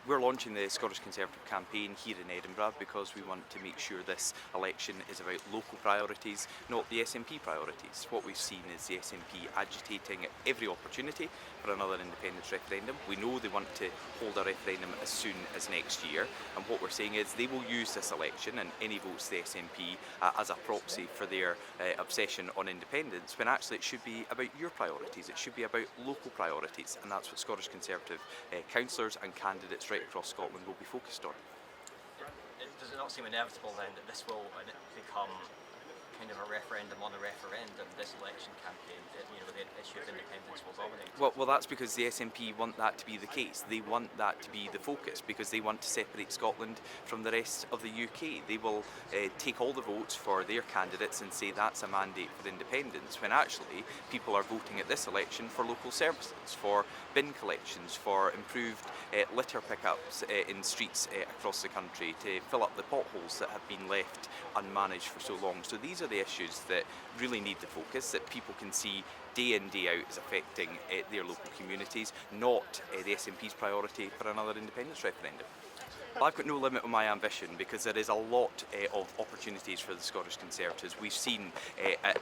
We're launching the Scottish Conservative campaign here in Edinburgh because we want to make sure this election is about local priorities, not the SNP priorities. What we've seen is the SNP agitating at every opportunity for another independence referendum. We know they want to hold a referendum as soon as next year, and what we're saying is they will use this election and any votes to the SNP as a proxy for their obsession on independence, when actually it should be about your priorities, it should be about local priorities, and that's what Scottish Conservative councillors and candidates right across Scotland will be focused on. Does it not seem inevitable then that this will become kind of a referendum on a referendum, this election campaign, that, you know, the issue of independence will dominate? Well, that's because the SNP want that to be the case. They want that to be the focus because they want to separate Scotland from the rest of the UK. They will take all the votes for their candidates and say that's a mandate for independence, when actually people are voting at this election for local services, for bin collections, for improved litter pickups in streets across the country, to fill up the potholes that have been left unmanaged for so long. So these are the issues that really need the focus, that people can see day in, day out is affecting their local communities, not the SNP's priority for another independence referendum. I've got no limit on my ambition because there is a lot of opportunities for the Scottish Conservatives. We've seen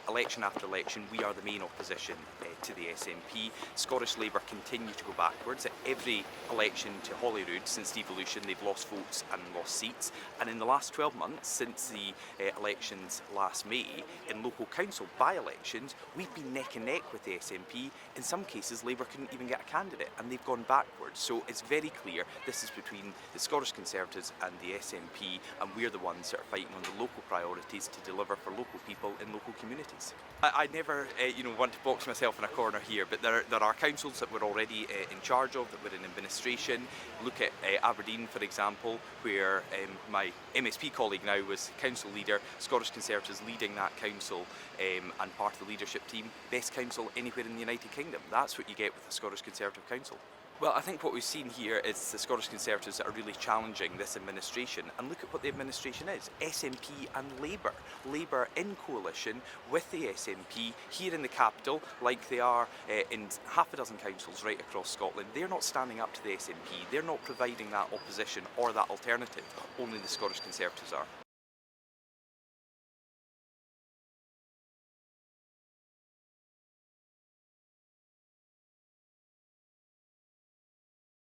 election after election we are the main opposition to the SNP. Scottish Labour continue to go backwards. At every election to Holyrood since devolution they've lost votes and lost seats, and in the last 12 months since the elections last May, in local council by-elections we've been neck and neck with the SNP. In some cases Labour couldn't even get a candidate and they've gone backwards. So it's very clear this is between the Scottish Conservatives and the SNP, and we're the ones that are fighting on the local priorities to deliver for local people in local communities. I never want to box myself in a corner here, but there are councils that we're already in charge of, that we're in administration. Look at Aberdeen, for example, where my MSP colleague now was council leader, Scottish Conservatives leading that council and part of the leadership team. Best council anywhere in the United Kingdom. That's what you get with a Scottish Conservative council. Well, I think what we've seen here is the Scottish Conservatives that are really challenging this administration, and look at what the administration is. SNP and Labour. Labour in coalition with the SNP here in the capital, like they are in half a dozen councils right across Scotland. They're not standing up to the SNP, they're not providing that opposition or that alternative. Only the Scottish Conservatives are.